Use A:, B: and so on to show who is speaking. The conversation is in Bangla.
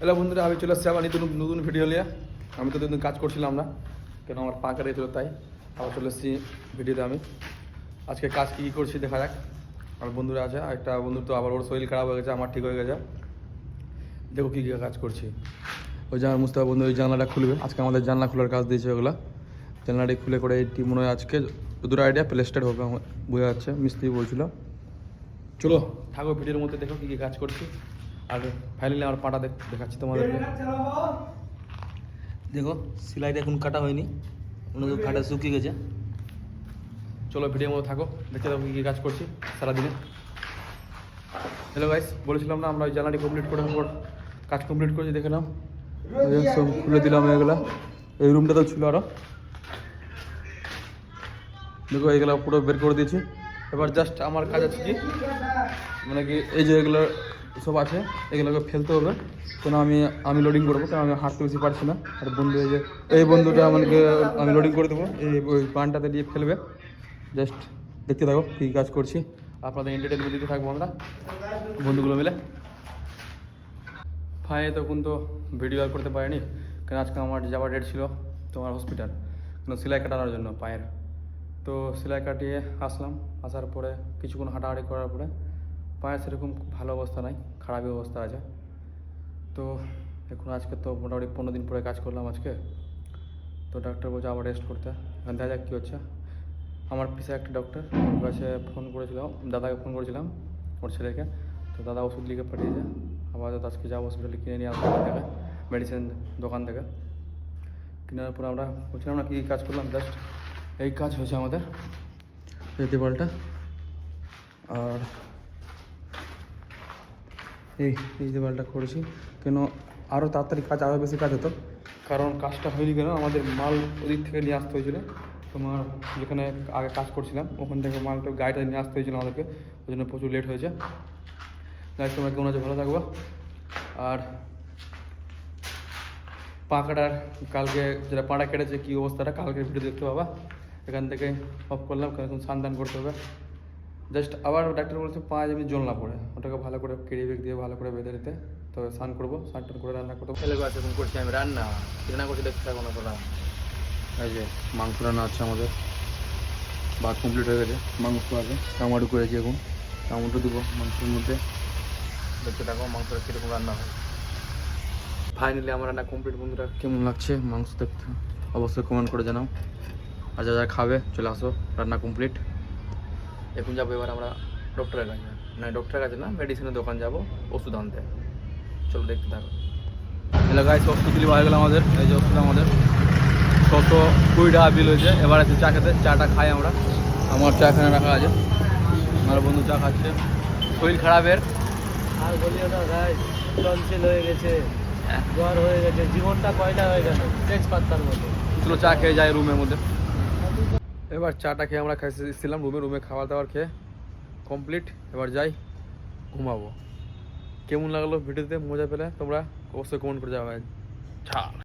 A: হ্যালো বন্ধুরা, আমি চলে আসছি আবার নতুন ভিডিও নিয়ে। আমি তো দুদিন কাজ করছিলাম না, কেন আমার পা কেটে ছিল, তাই আবার চলে এসেছি ভিডিওতে। আমি আজকে কাজ কী করছি দেখা যাক। আমার বন্ধুরা আছে, একটা বন্ধুর তো আবার ওর শরীর খারাপ হয়ে গেছে, আমার ঠিক হয়ে গেছে। দেখো কী কী কাজ করছি। ওই যে আমার মুস্তাফা বন্ধু ওই জানলাটা খুলবে, আজকে আমাদের জানলা খোলার কাজ দিয়েছে। ওগুলো জানলাটি খুলে করে এটি মনে হয় আজকে দুটো আইডিয়া প্লেস্টার হবে, আমার বোঝা যাচ্ছে, মিস্ত্রি বলছিল। চলো থাকো ভিডিওর মধ্যে, দেখো কী কী কাজ করছি। আর ফাইনালি আমার পাটা দেখাচ্ছি তোমাদেরকে। দেখো সেলাইটা এখন কাটা হয়নি, অন্য কাটা শুকিয়ে গেছে। চলো ভিডিওর মধ্যে থাকো, দেখতে থাকো কী কী কাজ করছি সারাদিনে। হ্যালো গাইস, বলেছিলাম না আমরা ওই জানলাটি কমপ্লিট করার পর কাজ কমপ্লিট করেছি, দেখে নাও। সব খুলে দিলাম এগুলা, এই রুমটা তো ছিল আরও। দেখো এইগুলো পুরো বের করে দিয়েছি। এবার জাস্ট আমার কাজ আছে কি, মানে কি এই যে এগুলো সব আছে, এগুলোকে ফেলতে হবে। কেন আমি লোডিং করবো, কারণ আমি হাঁটতে বেশি পারছি না। আর বন্ধু এই বন্ধুটা আমাকে আমি লোডিং করে দেবো, ওই পানটাতে দিয়ে ফেলবে। জাস্ট দেখতে থাকো কী কাজ করছি, আপনাদের এন্টারটেনমেন্ট দিতে থাকবো আমরা বন্ধুগুলো মিলে। ভাই তখন তো ভিডিও আর করতে পারিনি, কারণ আজকে আমার যাওয়ার ডেট ছিল তোমার হসপিটাল, কিন্তু সেলাই কাটানোর জন্য পায়ের। তো সেলাই কাটিয়ে আসলাম, আসার পরে কিছুক্ষণ হাঁটাহাঁটি করার পরে পায়ের সেরকম ভালো অবস্থা নাই, খারাপই অবস্থা আছে। তো এখন আজকে তো মোটামুটি 15 দিন পরে কাজ করলাম আজকে। তো ডাক্তার বলছে আবার রেস্ট করতে, এখন দেখা যাক কী হচ্ছে। আমার পিছে একটা ডক্টর, ওর কাছে ফোন করেছিলাম, দাদাকে ফোন করেছিলাম ওর ছেলেকে। তো দাদা ওষুধ লিখে পাঠিয়েছে, আপাতত আজকে যাবো হসপিটালে কিনে নিয়ে আসবো থেকে, মেডিসিন দোকান থেকে। কেনার পর আমরা বলছিলাম না কী কাজ করলাম, জাস্ট এই কাজ হয়েছে আমাদের দেওয়ালটা। আর এই দেওয়ালটা করেছি কেন, আরও তাড়াতাড়ি কাজ, আরও বেশি কাজ হতো, কারণ কাজটা হয়নি কেন, আমাদের মাল ওদিক থেকে নিয়ে আসতে হয়েছিলো। তোমার যেখানে আগে কাজ করছিলাম ওখান থেকে মালটা গাড়িটা নিয়ে আসতে হয়েছিলো আমাদেরকে, ওই জন্য প্রচুর লেট হয়েছে। গাড়ি তোমরা কেমন আছে, ভালো থাকবো। আর পা কাটার কালকে যেটা পাটা কেটেছে কী অবস্থাটা কালকে ভিডিও দেখতে পাবা। এখান থেকে অফ করলাম, কারণ এখন স্নান করতে হবে। জাস্ট আবার ডাক্তার বলছে পায়ে যেমনি জল না পড়ে, ওটাকে ভালো করে কেড়ে বেগ দিয়ে ভালো করে বেঁধে নিতে। তবে স্নান করবো, স্নান টান করে রান্না করতে ফেলে গেছে। এখন করছি আমি রান্না করছি, দেখতে থাকবো না তোরা। এই যে মাংস রান্না হচ্ছে আমাদের, ভাত কমপ্লিট হয়ে গেছে, মাংস আছে, টমেটো করেছি, এখন টমেটো দেবো মাংসের মধ্যে। দেখতে থাকো মাংসটা কীরকম রান্না হয়। ফাইনালি আমার রান্না কমপ্লিট। বন্ধুরা কেমন লাগছে মাংস দেখতে অবশ্যই কমেন্ট করে জানাও। আর যা খাবে চলে আসো, রান্না কমপ্লিট। এখন যাবো এবার আমরা ডক্টরের কাছে, না ডক্টরের কাছে না, মেডিসিনের দোকান যাবো ওষুধ আনতে। চলো দেখতে থাকো। এলাকায় গাইস ওষুধ দিলি হয়ে গেলো আমাদের। এই যে ওষুধ আমাদের 620 টাকা বিল হয়েছে। এবার আছে চা খেতে, চাটা খাই আমরা। আমার চা এখানে রাখা আছে, আমার বন্ধু চা খাচ্ছে। শরীর খারাপের
B: আর বলিও না ভাই, টনসিল হয়ে গেছে, জ্বর হয়ে গেছে, জীবনটা কয়টা হয়ে গেল তেজপাতার মতো।
A: চলো চা খেয়ে যাই রুমের মধ্যে। এবার চাটা খেয়ে আমরা খাইছিলাম রুমে খাবার দাবার খেয়ে কমপ্লিট। এবার যাই ঘুমাবো। কেমন লাগলো ভিডিওতে, মজা পেলে তোমরা অবশ্যই কমেন্ট করে যাবে।